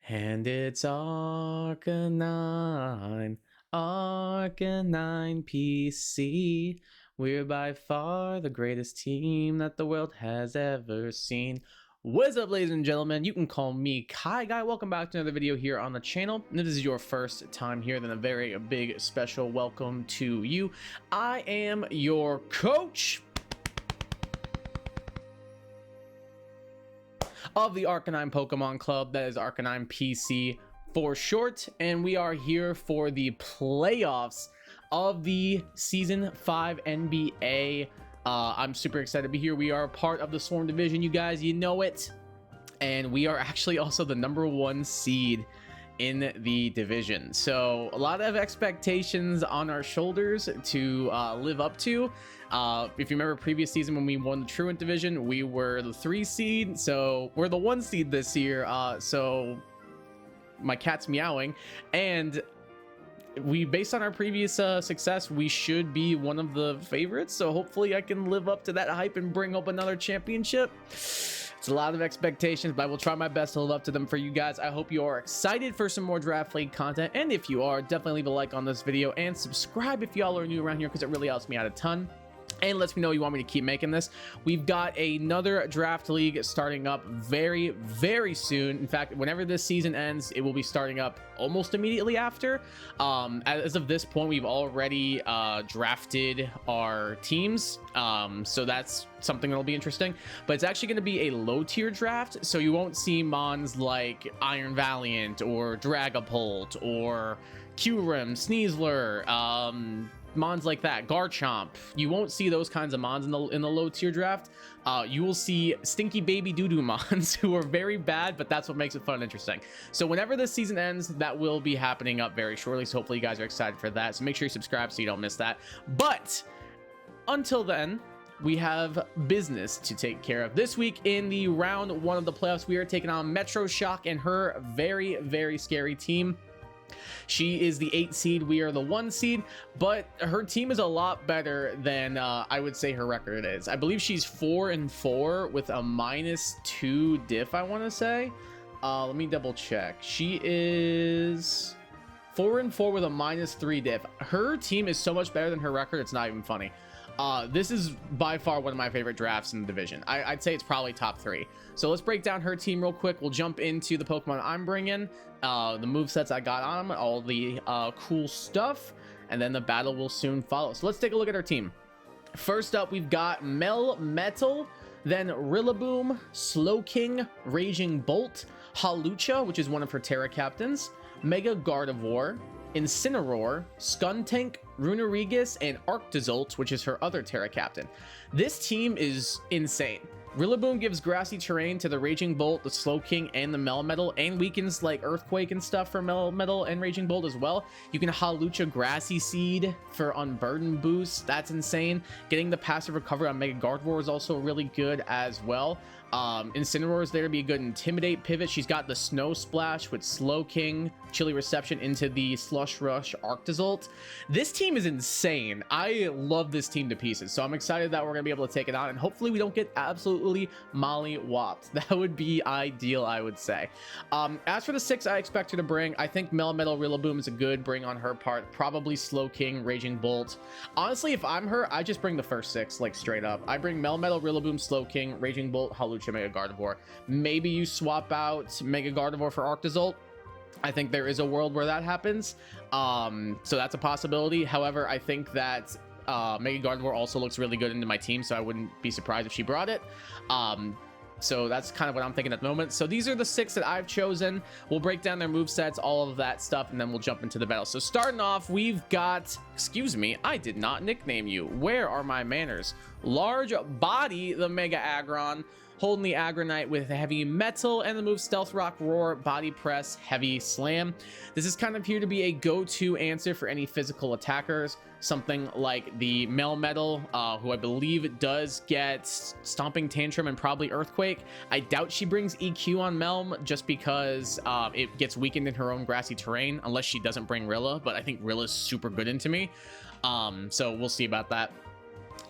And it's Arcanine, Arcanine PC. We're by far the greatest team that the world has ever seen. What's up, ladies and gentlemen? You can call me Kai Guy. Welcome back to another video here on the channel. And if this is your first time here, then a very big special welcome to you. I am your coach of the Arcanine Pokemon Club. That is Arcanine PC for short, and we are here for the playoffs of the Season 5 NBA. I'm super excited to be here. We are part of the Swarm Division, you guys, you know it. And we are actually also the #1 seed in the division. So a lot of expectations on our shoulders to live up to. If you remember previous season when we won the Truant division, we were the 3 seed. So we're the 1 seed this year. So my cat's meowing, and based on our previous success, we should be one of the favorites. So hopefully I can live up to that hype and bring up another championship. It's a lot of expectations, but I will try my best to live up to them for you guys. I hope you are excited for some more Draft League content, and if you are, definitely leave a like on this video and subscribe if y'all are new around here, because it really helps me out a ton and lets me know you want me to keep making this. We've got another Draft League starting up very soon. In fact, whenever this season ends, it will be starting up almost immediately after. As of this point, we've already drafted our teams, so that's something that'll be interesting. But it's actually going to be a low tier draft, so you won't see mons like Iron Valiant or Dragapult or Kyurem, Sneasler, mons like that, Garchomp. You won't see those kinds of mons in the low tier draft. You will see stinky baby doo-doo mons who are very bad, but that's what makes it fun and interesting. So whenever this season ends, that will be happening up very shortly, so hopefully you guys are excited for that. So make sure you subscribe so you don't miss that. But until then, we have business to take care of. This week in the round 1 of the playoffs, we are taking on Metroshock and her very scary team. She is the 8 seed, we are the 1 seed, but her team is a lot better than I would say her record is. I believe she's 4-4 with a -2 diff, I want to say. Let me double check. She is 4-4 with a -3 diff. Her team is so much better than her record, it's not even funny. This is by far one of my favorite drafts in the division. I'd say it's probably top 3. So let's break down her team real quick. We'll jump into the Pokemon I'm bringing, the movesets I got on them, all the cool stuff, and then the battle will soon follow. So let's take a look at our team. First up, we've got Melmetal, then Rillaboom, Slowking, Raging Bolt, Hawlucha, which is one of her Terra captains, Mega Gardevoir, Incineroar, Skuntank, Runerigus, and Arctozolt, which is her other Terra captain. This team is insane. Rillaboom gives grassy terrain to the Raging Bolt, the Slowking, and the Melmetal, and weakens like Earthquake and stuff for Melmetal and Raging Bolt as well. You can Hawlucha Grassy Seed for Unburden boost. That's insane. Getting the passive recovery on Mega Gardevoir is also really good as well. Incineroar is there to be a good Intimidate pivot. She's got the Snow Splash with Slowking, Chilly Reception into the Slush Rush Arctozolt. This team is insane. I love this team to pieces, so I'm excited that we're going to be able to take it on, and hopefully we don't get absolutely molly-whopped. That would be ideal, I would say. As for the 6 I expect her to bring, I think Melmetal Rillaboom is a good bring on her part. Probably Slowking, Raging Bolt. Honestly, if I'm her, I just bring the first 6, like straight up. I bring Melmetal, Rillaboom, Slowking, Raging Bolt, Hawlucha, Mega Gardevoir. Maybe you swap out Mega Gardevoir for Arctozolt. I think there is a world where that happens. So that's a possibility. However, I think that Mega Gardevoir also looks really good into my team, so I wouldn't be surprised if she brought it. So that's kind of what I'm thinking at the moment. So these are the 6 that I've chosen. We'll break down their movesets, all of that stuff, and then we'll jump into the battle. So starting off, we've got, excuse me, I did not nickname you. Where are my manners? Large Body, the Mega Aggron, holding the Aggronite with Heavy Metal, and the move Stealth Rock, Roar, Body Press, Heavy Slam. This is kind of here to be a go-to answer for any physical attackers. Something like the Melmetal, who I believe does get Stomping Tantrum and probably Earthquake. I doubt she brings EQ on Melm just because it gets weakened in her own grassy terrain, unless she doesn't bring Rilla, but I think Rilla's super good into me. So we'll see about that.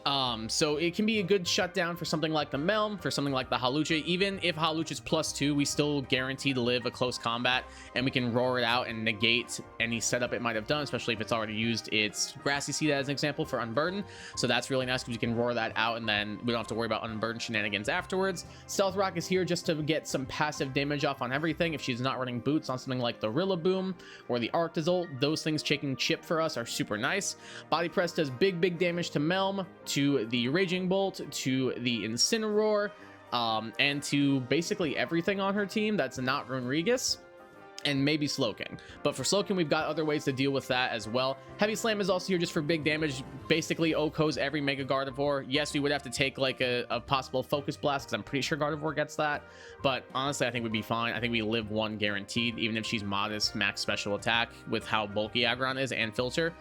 So it can be a good shutdown for something like the Melm, for something like the Hawlucha. Even if Hawlucha's +2, we still guarantee to live a close combat, and we can roar it out and negate any setup it might have done, especially if it's already used its Grassy Seed as an example for Unburden. So that's really nice because you can roar that out, and then we don't have to worry about Unburden shenanigans afterwards. Stealth Rock is here just to get some passive damage off on everything. If she's not running boots on something like the Rillaboom or the Arctozolt, those things taking chip for us are super nice. Body Press does big damage to Melm, to the Raging Bolt, to the Incineroar, and to basically everything on her team that's not Runerigus, and maybe Slowking. But for Slowking, we've got other ways to deal with that as well. Heavy Slam is also here just for big damage. Basically, OHKOs every Mega Gardevoir. Yes, we would have to take like a possible Focus Blast, because I'm pretty sure Gardevoir gets that. But honestly, I think we'd be fine. I think we live 1 guaranteed, even if she's modest max special attack with how bulky Aggron is and Filter.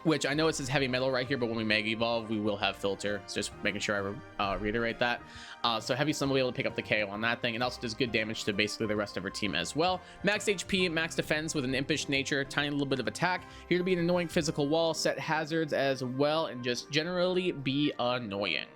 Which I know it says heavy metal right here, but when we Mega Evolve, we will have Filter. So just making sure I reiterate that. So Heavy Slam will be able to pick up the KO on that thing, and also does good damage to basically the rest of her team as well. Max HP, max defense with an impish nature, tiny little bit of attack. Here to be an annoying physical wall, set hazards as well, and just generally be annoying.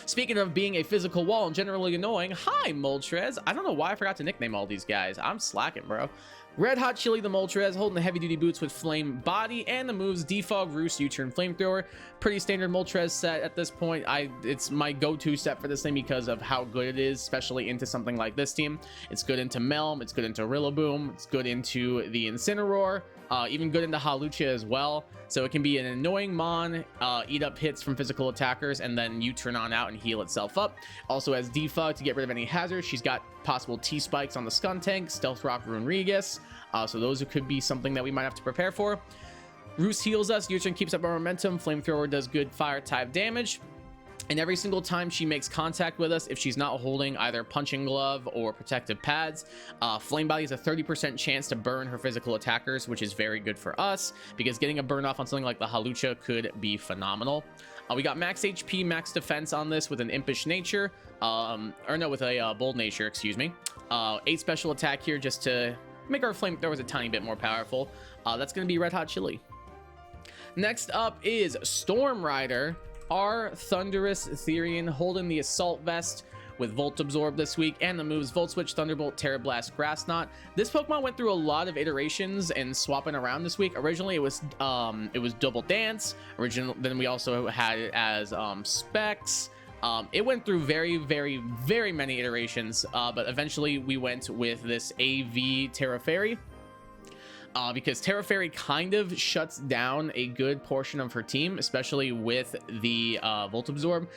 Speaking of being a physical wall and generally annoying, hi Moltres. I don't know why I forgot to nickname all these guys. I'm slacking, bro. Red Hot Chili the Moltres, holding the heavy duty boots with flame body, and the moves Defog, Roost, U-turn, Flamethrower. Pretty standard Moltres set at this point. It's my go-to set for this thing because of how good it is, especially into something like this team. It's good into Melm, it's good into Rillaboom, it's good into the Incineroar, even good into Hawlucha as well. So it can be an annoying Mon, eat up hits from physical attackers, and then U-turn on out and heal itself up. Also has Defog to get rid of any hazards. She's got possible T-Spikes on the Skuntank, Stealth Rock Runerigus. So those could be something that we might have to prepare for. Roost heals us, U-turn keeps up our momentum, Flamethrower does good fire type damage. And every single time she makes contact with us, if she's not holding either Punching Glove or Protective Pads, Flame Body has a 30% chance to burn her physical attackers, which is very good for us, because getting a burn off on something like the Hawlucha could be phenomenal. We got max HP, max defense on this with an Impish Nature, with a Bold Nature, excuse me. 8 special attack here just to make our Flamethrowers a tiny bit more powerful. That's going to be Red Hot Chili. Next up is Storm Rider, our Thunderous Therian, holding the Assault Vest with Volt Absorb this week, and the moves Volt Switch, Thunderbolt, Terra Blast, Grass Knot. This Pokemon went through a lot of iterations and swapping around this week. Originally it was Double Dance. Then we also had it as Specs. It went through very many iterations, but eventually we went with this AV Terra Fairy. Because Terra Fairy kind of shuts down a good portion of her team, especially with the Volt Absorb.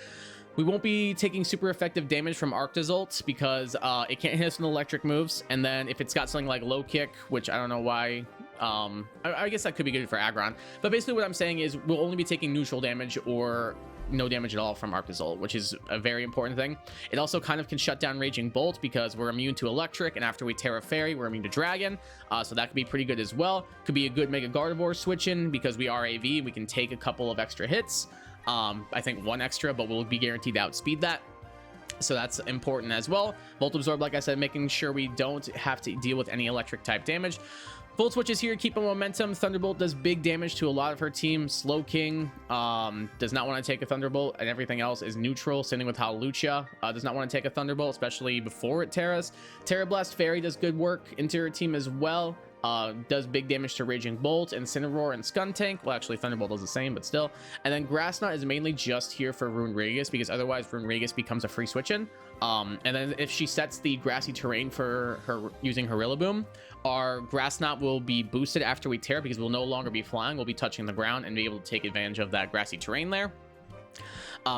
We won't be taking super effective damage from Arctozolt because it can't hit us with electric moves. And then if it's got something like Low Kick, which I don't know why, I guess that could be good for Aggron. But basically what I'm saying is we'll only be taking neutral damage or no damage at all from Arctozolt, which is a very important thing. It also kind of can shut down Raging Bolt because we're immune to electric, and after we Terra Fairy, we're immune to Dragon. So that could be pretty good as well. Could be a good Mega Gardevoir switch in because we are AV. We can take a couple of extra hits. I think 1 extra, but we'll be guaranteed to outspeed that. So that's important as well. Volt Absorb, like I said, making sure we don't have to deal with any electric type damage. Volt Switch is here, keep a momentum. Thunderbolt does big damage to a lot of her team. Slowking does not want to take a Thunderbolt, and everything else is neutral. Same thing with Hawlucha. Does not want to take a Thunderbolt, especially before it Terras. Terra Blast Fairy does good work into her team as well. Does big damage to Raging Bolt, Incineroar, and Skuntank. Well, actually, Thunderbolt does the same, but still. And then Grass Knot is mainly just here for Runerigus, because otherwise Runerigus becomes a free switch-in. And then if she sets the grassy terrain for her using her Rillaboom, our Grass Knot will be boosted after we tear, because we'll no longer be flying. We'll be touching the ground and be able to take advantage of that grassy terrain there.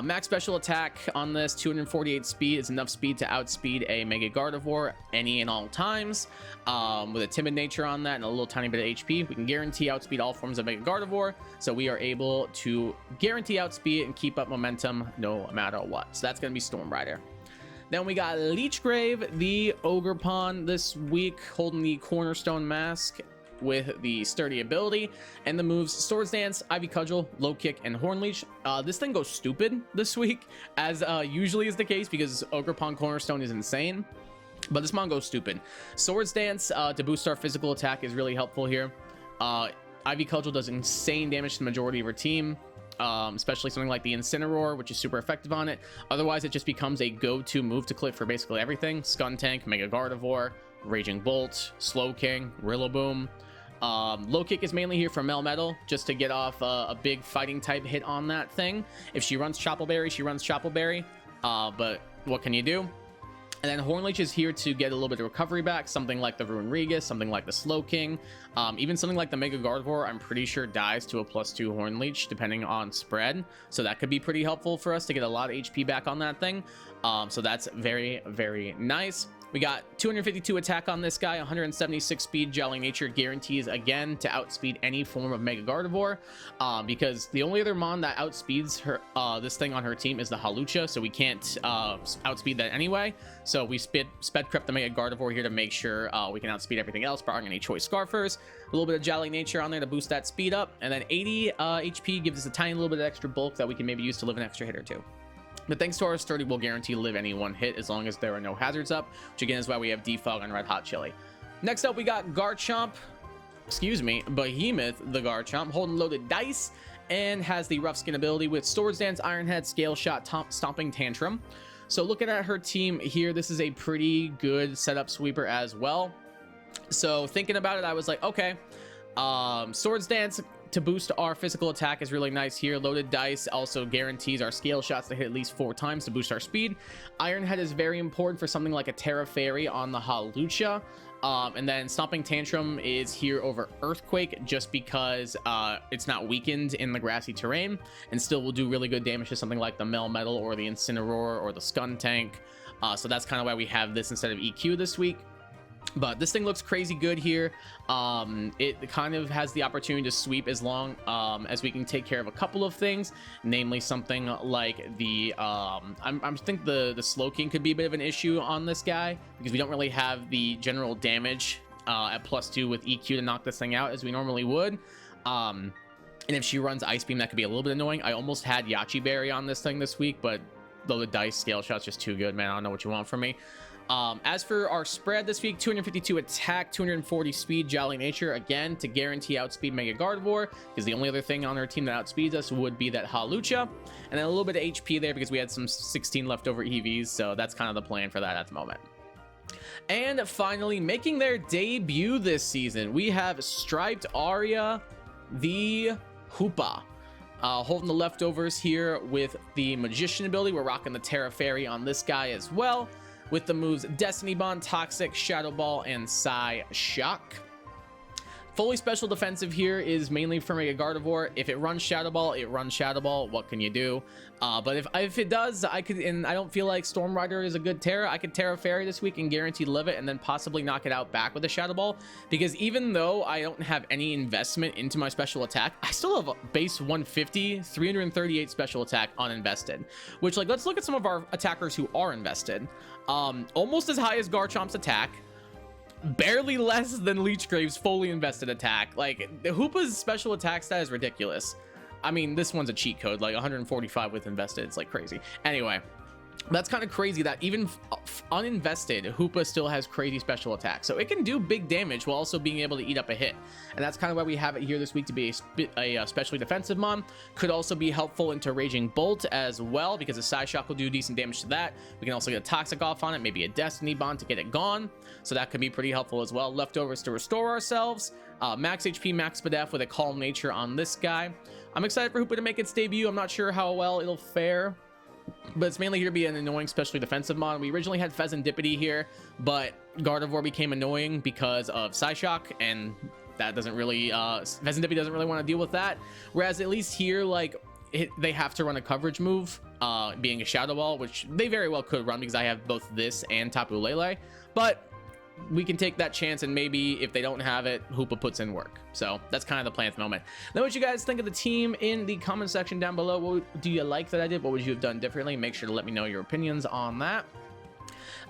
Max special attack on this, 248 speed is enough speed to outspeed a Mega Gardevoir any and all times. With a timid nature on that and a little tiny bit of HP, we can guarantee outspeed all forms of Mega Gardevoir. So we are able to guarantee outspeed and keep up momentum no matter what. So that's going to be Storm Rider. Then we got Leechgrave, the Ogerpon this week, holding the Cornerstone Mask with the sturdy ability, and the moves Swords Dance, Ivy Cudgel, Low Kick, and Horn Leech. This thing goes stupid this week, as usually is the case, because Ogerpon Cornerstone is insane, but this mon goes stupid. Swords Dance to boost our physical attack is really helpful here. Ivy Cudgel does insane damage to the majority of her team. especially something like the Incineroar, which is super effective on it. Otherwise, it just becomes a go-to move to clip for basically everything. Skuntank, Mega Gardevoir, Raging Bolt, Slowking, Rillaboom. Low kick is mainly here for Melmetal, just to get off a big fighting type hit on that thing. If she runs Chopple Berry, she runs Chopple Berry. But what can you do? And then Hornleech is here to get a little bit of recovery back, something like the Ruin Regis, something like the Slowking, even something like the Mega Gardevoir, I'm pretty sure dies to a +2 Hornleech, depending on spread. So that could be pretty helpful for us to get a lot of HP back on that thing. So that's very, very nice. We got 252 attack on this guy, 176 speed. Jolly Nature guarantees again to outspeed any form of Mega Gardevoir, because the only other mon that outspeeds her this thing on her team is the Hawlucha, so we can't outspeed that anyway. So we sped prep the Mega Gardevoir here to make sure we can outspeed everything else, barring any choice Scarfers. A little bit of Jolly Nature on there to boost that speed up, and then 80 HP gives us a tiny little bit of extra bulk that we can maybe use to live an extra hit or two. But thanks to our sturdy, we'll guarantee live any one hit as long as there are no hazards up, which again is why we have Defog on Red Hot Chili. Next up, we got Garchomp, Behemoth the Garchomp, holding loaded dice, and has the Rough Skin ability with Swords Dance, Iron Head, Scale Shot, Stomping Tantrum. So looking at her team here, this is a pretty good setup sweeper as well. So thinking about it, I was like, okay, Swords Dance to boost our physical attack is really nice here. Loaded dice also guarantees our scale shots to hit at least 4 times to boost our speed. Iron Head is very important for something like a Terra Fairy on the Hawlucha. And then Stomping Tantrum is here over Earthquake just because it's not weakened in the grassy terrain and still will do really good damage to something like the Melmetal or the Incineroar or the Skuntank. So that's kind of why we have this instead of EQ this week. But this thing looks crazy good here. It kind of has the opportunity to sweep as long as we can take care of a couple of things, namely something like the I think the Slowking could be a bit of an issue on this guy because we don't really have the general damage at +2 with EQ to knock this thing out as we normally would. And if she runs Ice Beam, that could be a little bit annoying. I almost had Yachi Berry on this thing this week, but the dice scale shot's just too good, man. I don't know what you want from me. As for our spread this week, 252 attack, 240 speed, Jolly Nature, again, to guarantee outspeed Mega Gardevoir, because the only other thing on our team that outspeeds us would be that Hawlucha, and then a little bit of HP there because we had some 16 leftover EVs, so that's kind of the plan for that at the moment. And finally, making their debut this season, we have Striped Aria, the Hoopa. Holding the leftovers here with the Magician ability. We're rocking the Terra Fairy on this guy as well, with the moves Destiny Bond, Toxic, Shadow Ball, and Psyshock. Fully special defensive here is mainly for Mega Gardevoir. If it runs Shadow Ball, it runs Shadow Ball. What can you do? But if it does, I could, and I don't feel like Storm Rider is a good Terra, I could Terra Fairy this week and guarantee live it and then possibly knock it out back with a Shadow Ball. Because even though I don't have any investment into my special attack, I still have a base 150, 338 special attack uninvested. Which, like, let's look at some of our attackers who are invested. Almost as high as Garchomp's attack. Barely less than Leechgrave's fully invested attack. Like, the Hoopa's special attack stat is ridiculous. I mean, this one's a cheat code, like 145 with invested. It's like crazy. Anyway, that's kind of crazy that even uninvested, Hoopa still has crazy special attack. So it can do big damage while also being able to eat up a hit. And that's kind of why we have it here this week to be a specially defensive mon. Could also be helpful into Raging Bolt as well, because a Psyshock will do decent damage to that. We can also get a Toxic off on it, maybe a Destiny Bond to get it gone. So that could be pretty helpful as well. Leftovers to restore ourselves. Max HP, Max Spadef with a Calm Nature on this guy. I'm excited for Hoopa to make its debut. I'm not sure how well it'll fare, but it's mainly here to be an annoying, especially defensive mon. We originally had Pheasantipity here, but Gardevoir became annoying because of Psyshock, and that doesn't really, Pheasantipity doesn't really want to deal with that. Whereas at least here, like, they have to run a coverage move, being a Shadow Ball, which they very well could run because I have both this and Tapu Lele, but we can take that chance, and maybe if they don't have it, Hoopa puts in work. So that's kind of the plan at the moment. Know what you guys think of the team in the comment section down below. What do you like that I did? What would you have done differently? Make sure to let me know your opinions on that.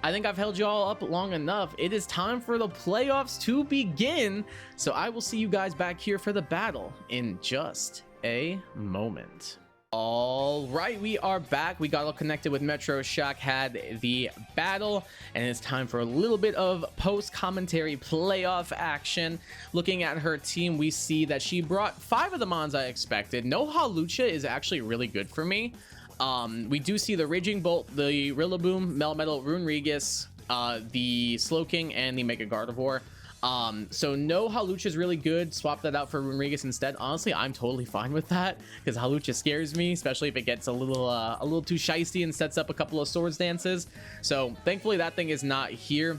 I think I've held you all up long enough. It is time for the playoffs to begin. So I will see you guys back here for the battle in just a moment. All right, we are back. We got all connected with Metroshock, had the battle, and it's time for a little bit of post-commentary playoff action. Looking at her team, we see that she brought 5 of the mons I expected. No Hawlucha is actually really good for me. We do see the Raging Bolt, the Rillaboom, Melmetal, Runerigus, the Slowking, and the Mega Gardevoir. So no Hawlucha is really good. Swap that out for Runerigus instead. Honestly, I'm totally fine with that because Hawlucha scares me, especially if it gets a little too shiesty and sets up a couple of swords dances. So thankfully that thing is not here.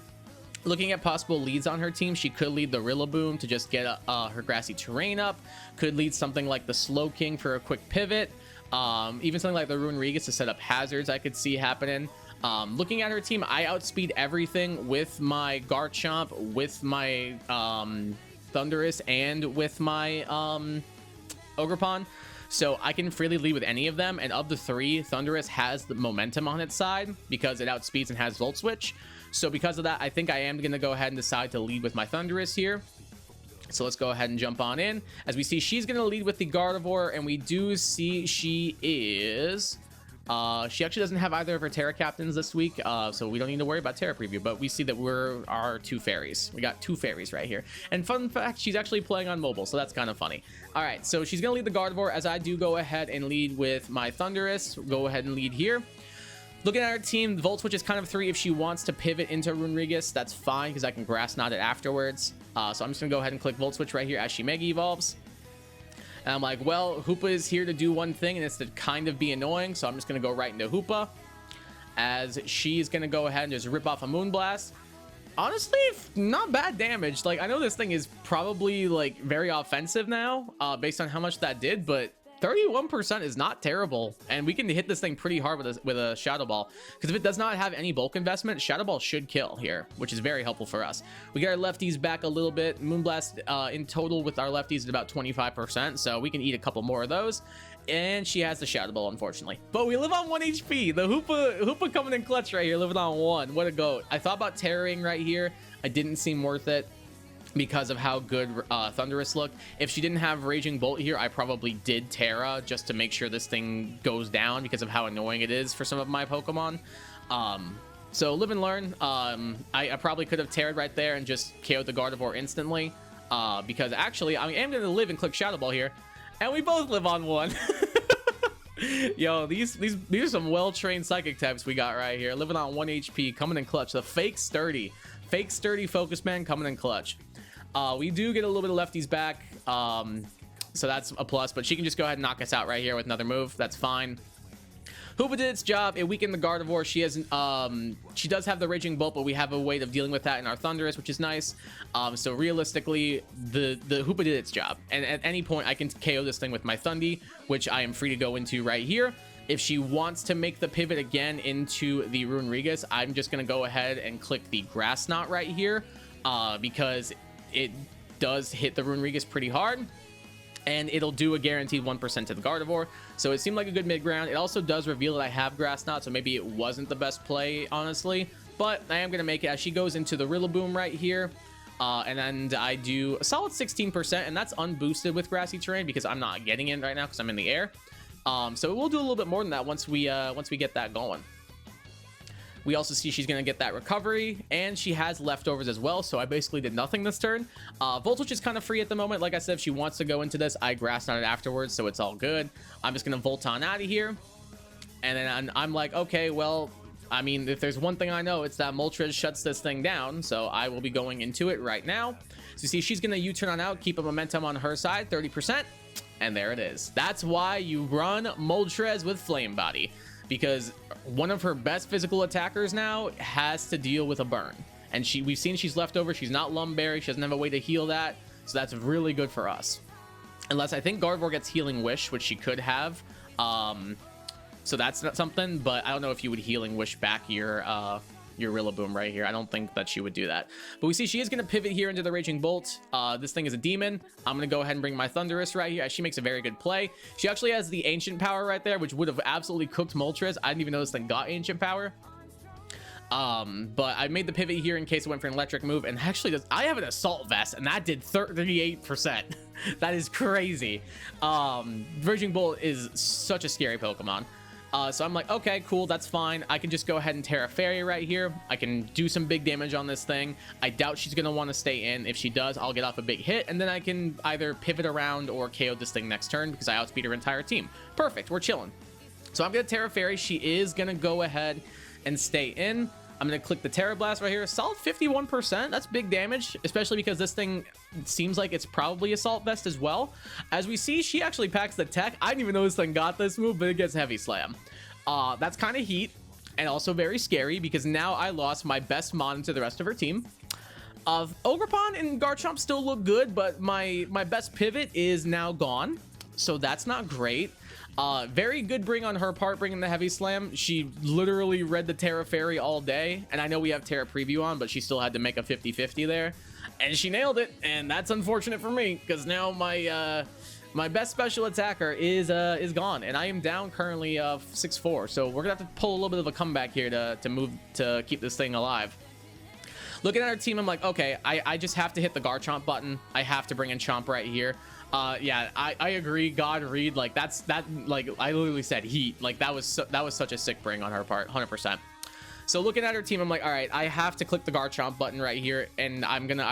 Looking at possible leads on her team, she could lead the Rillaboom to just get her grassy terrain up. Could lead something like the Slowking for a quick pivot. Even something like the Runerigus to set up hazards I could see happening. Looking at her team, I outspeed everything with my Garchomp, with my Thundurus, and with my Ogerpon. So I can freely lead with any of them, and of the 3, Thundurus has the momentum on its side because it outspeeds and has Volt Switch. So because of that, I think I am going to go ahead and decide to lead with my Thundurus here. So let's go ahead and jump on in. As we see, she's going to lead with the Gardevoir, and we do see she is... she actually doesn't have either of her Terra Captains this week, so we don't need to worry about Terra Preview, but we see that we're our 2 fairies. We got 2 fairies right here. And fun fact, she's actually playing on mobile, so that's kind of funny. All right, so she's going to lead the Gardevoir, as I do go ahead and lead with my Thundurus. Go ahead and lead here. Looking at her team, Volt Switch is kind of 3 if she wants to pivot into Runerigus. That's fine, because I can Grass Knot it afterwards. So I'm just going to go ahead and click Volt Switch right here as she Mega Evolves. And I'm like, well, Hoopa is here to do one thing, and it's to kind of be annoying. So I'm just going to go right into Hoopa, as she's going to go ahead and just rip off a Moonblast. Honestly, not bad damage. Like, I know this thing is probably, like, very offensive now, based on how much that did, but 31% is not terrible. And we can hit this thing pretty hard with a Shadow Ball, because if it does not have any bulk investment, Shadow Ball should kill here, which is very helpful for us. We got our lefties back a little bit. Moonblast in total with our lefties at about 25%, so we can eat a couple more of those. And she has the Shadow Ball, unfortunately. But we live on 1 HP. The Hoopa coming in clutch right here, living on 1. What a goat. I thought about Terroring right here. It didn't seem worth it because of how good Thundurus looked. If she didn't have Raging Bolt here, I probably did Terra just to make sure this thing goes down because of how annoying it is for some of my Pokemon. So live and learn. I probably could have Terra'd right there and just KO'd the Gardevoir instantly, because actually I am going to live and click Shadow Ball here, and we both live on 1. Yo, these are some well-trained psychic types we got right here, living on 1 HP, coming in clutch. The fake sturdy Focus Man coming in clutch. We do get a little bit of lefties back, so that's a plus, but she can just go ahead and knock us out right here with another move. That's fine. Hoopa did its job. It weakened the Gardevoir. She does have the Raging Bolt, but we have a way of dealing with that in our Thundurus, which is nice. So realistically, the Hoopa did its job, and at any point I can KO this thing with my Thundy, which I am free to go into right here. If she wants to make the pivot again into the Runerigus, I'm just going to go ahead and click the Grass Knot right here, because it does hit the Runerigus pretty hard, and it'll do a guaranteed 1% to the Gardevoir. So it seemed like a good mid-ground. It also does reveal that I have Grass Knot, so maybe it wasn't the best play, honestly, but I am going to make it as she goes into the Rillaboom right here. And then I do a solid 16%, and that's unboosted with Grassy Terrain because I'm not getting it right now because I'm in the air. So we'll do a little bit more than that once we get that going. We also see she's going to get that recovery, and she has leftovers as well, so I basically did nothing this turn. Volt Switch is kind of free at the moment. Like I said, if she wants to go into this, I Grass Knot it afterwards, so it's all good. I'm just going to Volt on out of here, and then I'm like, okay, well, I mean, if there's one thing I know, it's that Moltres shuts this thing down, so I will be going into it right now. So you see, she's going to U-turn on out, keep a momentum on her side, 30%, and there it is. That's why you run Moltres with Flame Body, because one of her best physical attackers now has to deal with a burn, and we've seen she's left over. She's not Lumberry. She doesn't have a way to heal that, so that's really good for us, unless I think Gardevoir gets Healing Wish, which she could have. So that's not something, but I don't know if you would Healing Wish back your Rillaboom right here. I don't think that she would do that, but we see she is going to pivot here into the Raging Bolt. This thing is a demon. I'm going to go ahead and bring my Thundurus right here. She makes a very good play. She actually has the Ancient Power right there, which would have absolutely cooked Moltres. I didn't even know this thing got Ancient Power. But I made the pivot here in case it went for an electric move, and actually I have an assault vest and that did 38%. That is crazy. Virgin Bolt is such a scary Pokemon. So I'm like, okay, cool, that's fine. I can just go ahead and Terra Fairy right here. I can do some big damage on this thing. I doubt she's going to want to stay in. If she does, I'll get off a big hit, and then I can either pivot around or KO this thing next turn because I outspeed her entire team. Perfect, we're chilling. So I'm going to Terra Fairy. She is going to go ahead and stay in. I'm going to click the Terra Blast right here. Solid 51%. That's big damage, especially because this thing seems like it's probably Assault Vest as well. As we see, she actually packs the tech. I didn't even know this thing got this move, but it gets Heavy Slam. That's kind of heat and also very scary because now I lost my best Mon to the rest of her team. Ogerpon and Garchomp still look good, but my best pivot is now gone. So that's not great. Very good bring on her part, bringing the Heavy Slam. She literally read the Terra Fairy all day, and I know we have Terra Preview on, but she still had to make a 50-50 there, and she nailed it. And that's unfortunate for me because now my best special attacker is gone, and I am down currently 6-4. So we're gonna have to pull a little bit of a comeback here to keep this thing alive. Looking at our team, I'm like, okay, I just have to hit the Garchomp button. I have to bring in Chomp right here. Yeah, I agree. God read, like like I literally said heat. Like that was such a sick bring on her part, 100%. So looking at her team, I'm like, all right, I have to click the Garchomp button right here, and I'm gonna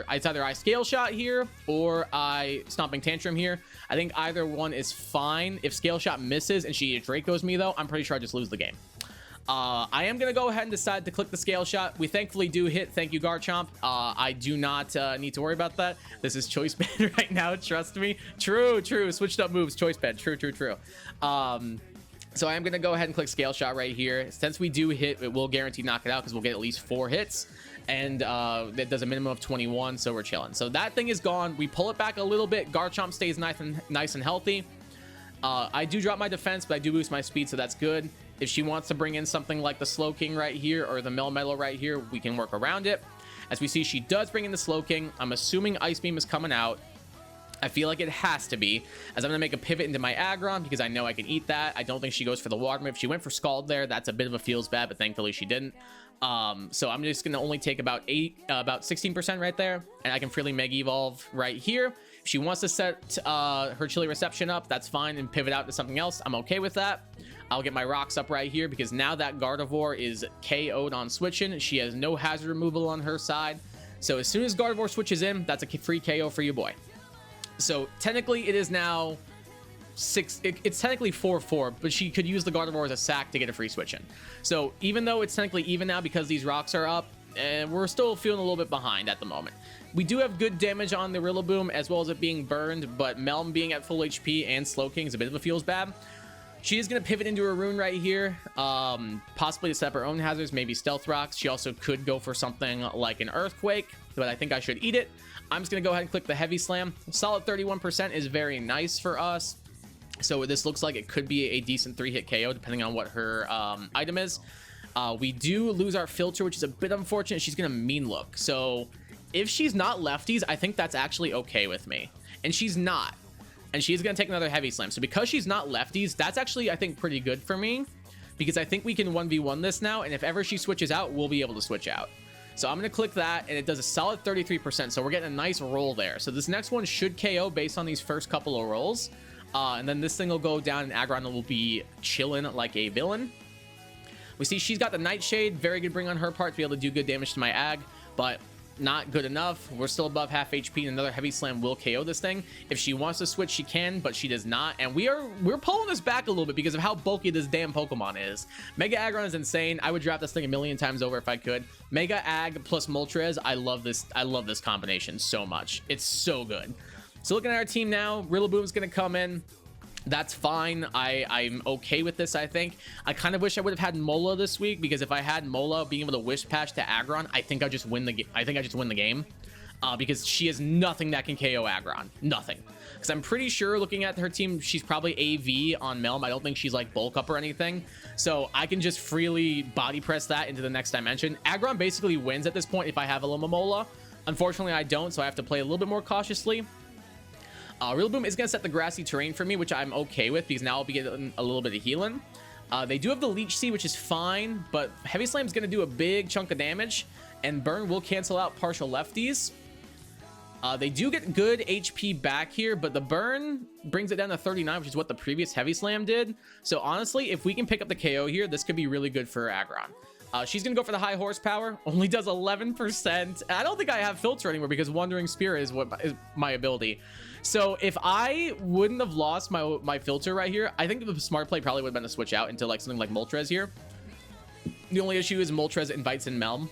it's either I Scale Shot here or I Stomping Tantrum here. I think either one is fine. If Scale Shot misses and she Draco's me though, I'm pretty sure I just lose the game. I am going to go ahead and decide to click the Scale Shot. We thankfully do hit. Thank you, Garchomp. I do not need to worry about that. This is Choice Band right now. Trust me. True. Switched up moves. Choice Band. True. So I am going to go ahead and click Scale Shot right here. Since we do hit, it will guarantee knock it out because we'll get at least 4 hits. And that does a minimum of 21, so we're chilling. So that thing is gone. We pull it back a little bit. Garchomp stays nice and healthy. I do drop my defense, but I do boost my speed, so that's good. If she wants to bring in something like the Slowking right here or the Melmetal right here, we can work around it. As we see, she does bring in the Slowking. I'm assuming Ice Beam is coming out. I feel like it has to be, as I'm going to make a pivot into my Aggron because I know I can eat that. I don't think she goes for the Water move. If she went for Scald there, that's a bit of a feels bad, but thankfully she didn't. So I'm just going to only take about 16% right there, and I can freely Mega Evolve right here. If she wants to set her Chilly Reception up, that's fine, and pivot out to something else. I'm okay with that. I'll get my rocks up right here because now that Gardevoir is KO'd on switching. She has no hazard removal on her side. So as soon as Gardevoir switches in, that's a free KO for you, boy. So technically it is now it's technically 4-4, but she could use the Gardevoir as a sack to get a free switch in. So even though it's technically even now because these rocks are up, we're still feeling a little bit behind at the moment. We do have good damage on the Rillaboom as well as it being burned, but Melm being at full HP and Slowking is a bit of a feels bad. She is going to pivot into a rune right here, possibly to set up her own hazards, maybe Stealth Rocks. She also could go for something like an Earthquake, but I think I should eat it. I'm just going to go ahead and click the Heavy Slam. Solid 31% is very nice for us. So this looks like it could be a decent 3-hit KO depending on what her item is. We do lose our Filter, which is a bit unfortunate. She's going to Mean Look. So if she's not lefties, I think that's actually okay with me. And she's not. And she's going to take another Heavy Slam. So because she's not lefties, that's actually, I think, pretty good for me. Because I think we can 1v1 this now. And if ever she switches out, we'll be able to switch out. So I'm going to click that, and it does a solid 33%. So we're getting a nice roll there. So this next one should KO based on these first couple of rolls. And then this thing will go down, and Aggron will be chilling like a villain. We see she's got the Nightshade. Very good bring on her part to be able to do good damage to my Ag. But not good enough. We're still above half HP, and another Heavy Slam will KO this thing. If she wants to switch, she can, but she does not. And we're pulling this back a little bit because of how bulky this damn Pokemon is. Mega Aggron is insane. I would draft this thing a million times over if I could. Mega Ag plus Moltres. I love this combination so much. It's so good. So looking at our team now, Rillaboom's gonna come in. That's fine. I'm okay with this, I think. I kind of wish I would have had Mola this week, because if I had Mola being able to Wish Patch to Aggron, I think I just win the game. Because she has nothing that can KO Aggron. Nothing. Because I'm pretty sure, looking at her team, she's probably AV on Melm. I don't think she's like bulk up or anything. So I can just freely body press that into the next dimension. Aggron basically wins at this point if I have a Mola. Unfortunately, I don't, so I have to play a little bit more cautiously. Rillaboom is going to set the grassy terrain for me, which I'm okay with, because now I'll be getting a little bit of healing. They do have the Leech Seed, which is fine, but Heavy Slam's going to do a big chunk of damage, and Burn will cancel out partial lefties. They do get good HP back here, but the Burn brings it down to 39, which is what the previous Heavy Slam did. So honestly, if we can pick up the KO here, this could be really good for Aggron. She's going to go for the high horsepower, only does 11%. I don't think I have filter anymore because Wandering Spirit is what is my ability. So if I wouldn't have lost my filter right here, I think the smart play probably would have been to switch out into like something like Moltres here. The only issue is Moltres invites in Melm.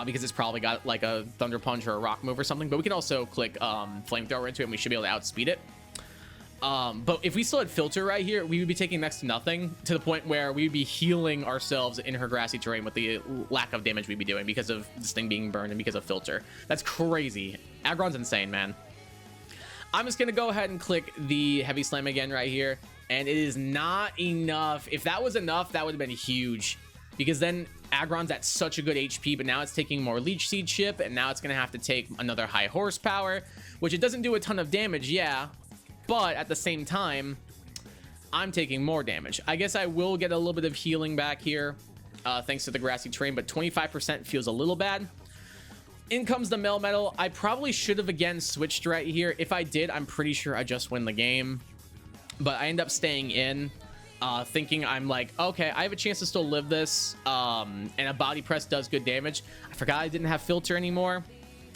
Because it's probably got like a Thunder Punch or a Rock Move or something, but we can also click Flamethrower into it and we should be able to outspeed it. But if we still had Filter right here, we would be taking next to nothing, to the point where we would be healing ourselves in her grassy terrain with the lack of damage we'd be doing because of this thing being burned and because of Filter. That's crazy. Aggron's insane, man. I'm just going to go ahead and click the Heavy Slam again right here, and it is not enough. If that was enough, that would have been huge. Because then Aggron's at such a good HP, but now it's taking more Leech Seed chip, and now it's going to have to take another high horsepower, which it doesn't do a ton of damage, yeah, but at the same time, I'm taking more damage. I guess I will get a little bit of healing back here, thanks to the grassy terrain, but 25% feels a little bad. In comes the Melmetal. I probably should have again switched right here. If I did, I'm pretty sure I just win the game, but I end up staying in. Thinking I'm like, okay, I have a chance to still live this, and a body press does good damage. I forgot I didn't have filter anymore,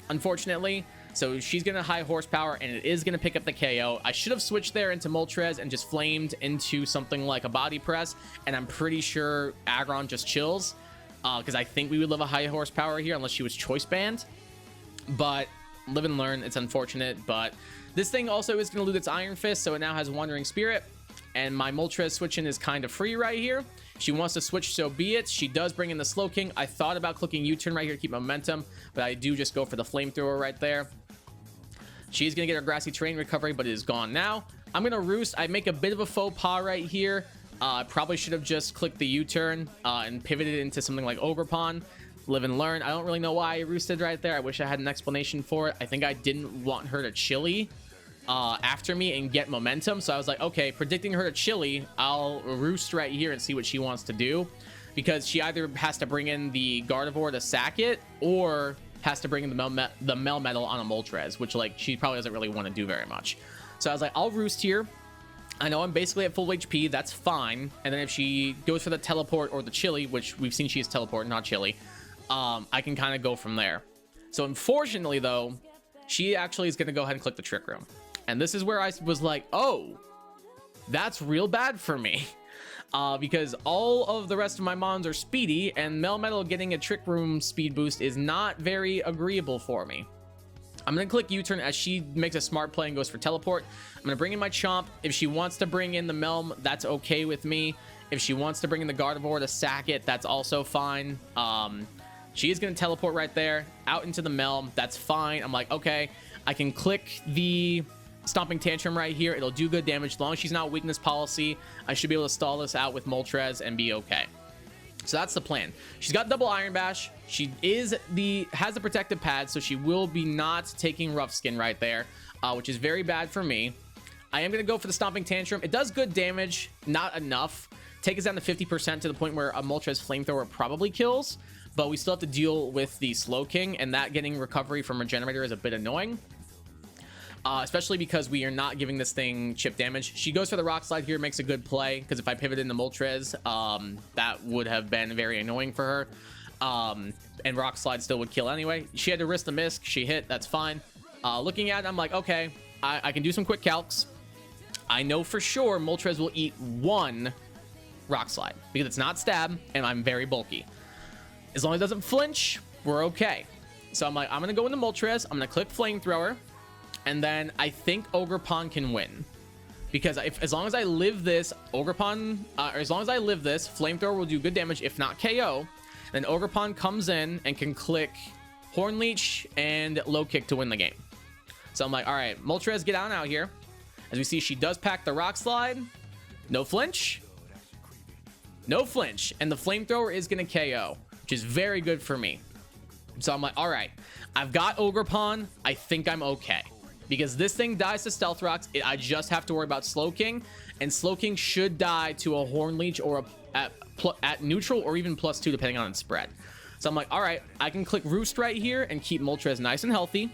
unfortunately, so she's gonna high horsepower and it is gonna pick up the KO. I should have switched there into Moltres and just flamed into something like a body press, and I'm pretty sure Aggron just chills, because I think we would live a high horsepower here unless she was choice banned. But live and learn. It's unfortunate, but this thing also is gonna lose its Iron Fist, so it now has Wandering Spirit. And my Moltres switching is kind of free right here. She wants to switch, so be it. She does bring in the Slow King. I thought about clicking U-turn right here to keep momentum, but I do just go for the Flamethrower right there. She's going to get her Grassy Terrain recovery, but it is gone now. I'm going to Roost. I make a bit of a faux pas right here. Probably should have just clicked the U-turn and pivoted into something like Ogerpon. Live and learn. I don't really know why I roosted right there. I wish I had an explanation for it. I think I didn't want her to chili after me and get momentum, so I was like, okay, predicting her to chili, I'll roost right here and see what she wants to do, because she either has to bring in the Gardevoir to sack it or has to bring in the Melmetal on a Moltres, which like she probably doesn't really want to do very much. So I was like, I'll roost here. I know I'm basically at full HP, that's fine. And then if she goes for the teleport or the chili, which we've seen she is teleport, not chili, I can kind of go from there. So unfortunately though, she actually is going to go ahead and click the Trick Room. And this is where I was like, oh, that's real bad for me. Because all of the rest of my mons are speedy, and Melmetal getting a Trick Room speed boost is not very agreeable for me. I'm going to click U-turn as she makes a smart play and goes for teleport. I'm going to bring in my Chomp. If she wants to bring in the Melm, that's okay with me. If she wants to bring in the Gardevoir to sack it, that's also fine. She is going to teleport right there out into the Melm. That's fine. I'm like, okay, I can click the Stomping Tantrum right here. It'll do good damage. As long as she's not weakness policy, I should be able to stall this out with Moltres and be okay. So that's the plan. She's got double Iron Bash. She has the protective pad, so she will be not taking Rough Skin right there, which is very bad for me. I am going to go for the Stomping Tantrum. It does good damage, not enough. Take us down to 50% to the point where a Moltres Flamethrower probably kills, but we still have to deal with the Slow King, and that getting recovery from Regenerator is a bit annoying. Especially because we are not giving this thing chip damage. She goes for the Rock Slide here, makes a good play, because if I pivot into Moltres, that would have been very annoying for her. And Rock Slide still would kill anyway. She had to risk the miss. She hit. That's fine. Looking at it, I'm like, okay, I can do some quick calcs. I know for sure Moltres will eat one Rock Slide, because it's not stab, and I'm very bulky. As long as it doesn't flinch, we're okay. So I'm like, I'm going to go into Moltres. I'm going to click Flamethrower. And then I think Ogerpon can win, because as long as I live this, Flamethrower will do good damage, if not KO. Then Ogerpon comes in and can click Horn Leech and Low Kick to win the game. So I'm like, all right, Moltres, get out here. As we see, she does pack the Rock Slide. No flinch. No flinch. And the Flamethrower is going to KO, which is very good for me. So I'm like, all right, I've got Ogerpon. I think I'm okay. because this thing dies to Stealth Rocks. I just have to worry about Slowking, and Slowking should die to a Horn Leech or at neutral or even +2 depending on its spread. So I'm like, all right, I can click Roost right here and keep Moltres nice and healthy.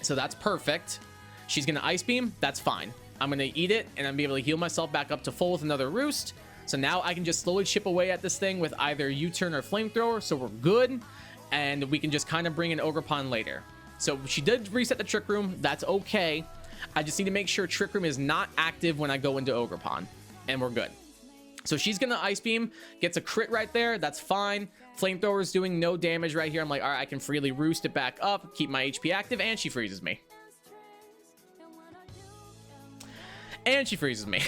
So that's perfect. She's gonna Ice Beam. That's fine. I'm gonna eat it and I'm be able to heal myself back up to full with another Roost. So now I can just slowly chip away at this thing with either U-turn or Flamethrower. So we're good, and we can just kind of bring in Ogerpon later. So she did reset the Trick Room. That's okay. I just need to make sure Trick Room is not active when I go into Ogerpon, and we're good. So she's gonna Ice Beam, gets a crit right there. That's fine. Flamethrower is doing no damage right here. I'm like, all right, I can freely Roost it back up, keep my HP active, and she freezes me. And she freezes me.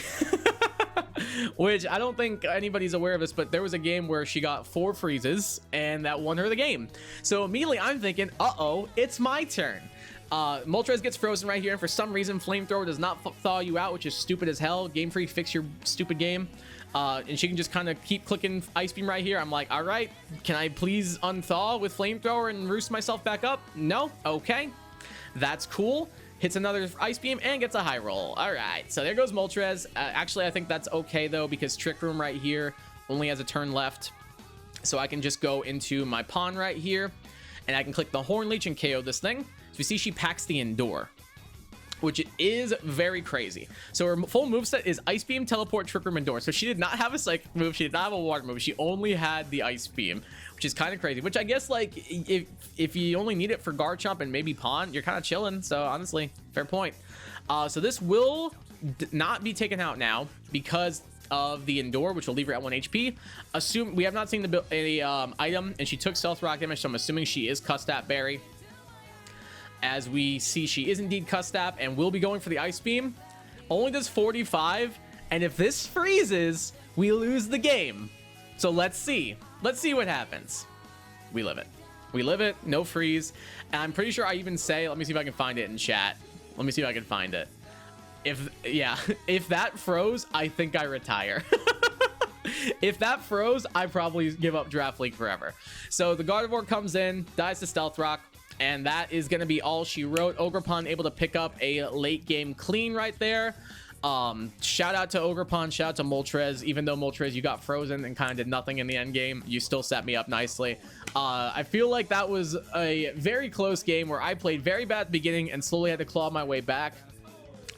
Which I don't think anybody's aware of this, but there was a game where she got 4 freezes and that won her the game. So immediately I'm thinking, uh-oh, it's my turn. Moltres gets frozen right here, and for some reason Flamethrower does not thaw you out, which is stupid as hell. Game Freak, fix your stupid game. And she can just kind of keep clicking Ice Beam right here. I'm like, all right, can I please unthaw with Flamethrower and Roost myself back up? No? Okay. That's cool. Hits another Ice Beam and gets a high roll. All right, so there goes Moltres. Actually, I think that's okay, though, because Trick Room right here only has a turn left. So I can just go into my pawn right here, and I can click the Horn Leech and KO this thing. So you see she packs the Endure, which is very crazy. So her full moveset is Ice Beam, Teleport, Trick Room, Endure. So she did not have a Psychic move. She did not have a Water move. She only had the Ice Beam, which is kind of crazy. Which I guess, like, if you only need it for Garchomp and maybe Pawn, you're kind of chilling. So honestly, fair point. So this will not be taken out now because of the Endure, which will leave her at 1 HP. Assume we have not seen the item, and she took Stealth Rock damage, so I'm assuming she is Custap Berry. As we see, she is indeed Custap and will be going for the Ice Beam. Only does 45, and if this freezes, we lose the game. So let's see. Let's see what happens. We live it. We live it. No freeze. And I'm pretty sure I even say, let me see if I can find it in chat. Let me see if I can find it. If that froze, I think I retire. If that froze, I probably give up Draft League forever. So the Gardevoir comes in, dies to Stealth Rock, and that is going to be all she wrote. Ogerpon able to pick up a late game clean right there. Shout out to Ogerpon, shout out to Moltres. Even though Moltres, you got frozen and kind of did nothing in the end game, you still set me up nicely. I feel like that was a very close game where I played very bad at the beginning and slowly had to claw my way back.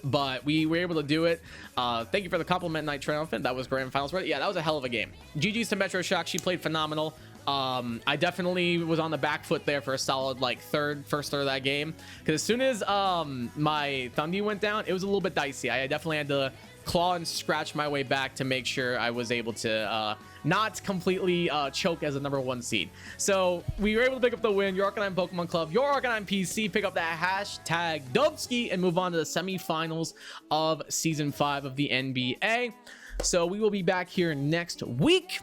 But we were able to do it. Thank you for the compliment, Night Triumphant. That was grand finals. Yeah, that was a hell of a game. GG's to Metroshock. She played phenomenal. I definitely was on the back foot there for a solid like first third of that game, because as soon as my Thundy went down, it was a little bit dicey. I definitely had to claw and scratch my way back to make sure I was able to not completely choke as a #1 seed. So we were able to pick up the win. Your Arcanine Pokemon Club, your Arcanine PC, pick up that hashtag Dubski and move on to the semifinals of season 5 of the NBA. So we will be back here next week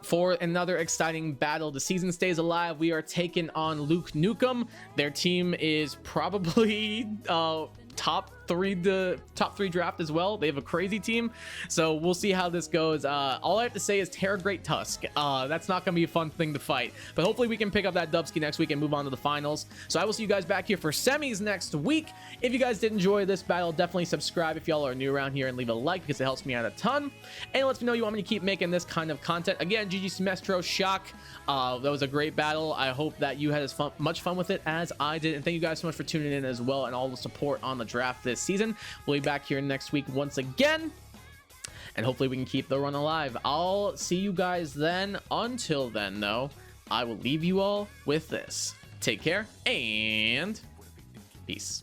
for another exciting battle. The season stays alive. We are taking on Luke Nukem. Their team is probably top three draft as well. They have a crazy team, so we'll see how this goes. All I have to say is Terra Great Tusk. That's not gonna be a fun thing to fight, but hopefully we can pick up that Dubski next week and move on to the finals. So I will see you guys back here for semis next week. If you guys did enjoy this battle, definitely subscribe if y'all are new around here and leave a like, because it helps me out a ton and it lets me know you want me to keep making this kind of content. Again, GG's Metroshock. That was a great battle. I hope that you had as much fun with it as I did, and thank you guys so much for tuning in as well and all the support on the draft this season. We'll be back here next week once again, and hopefully we can keep the run alive. I'll see you guys then. Until then, though, I will leave you all with this. Take care and peace.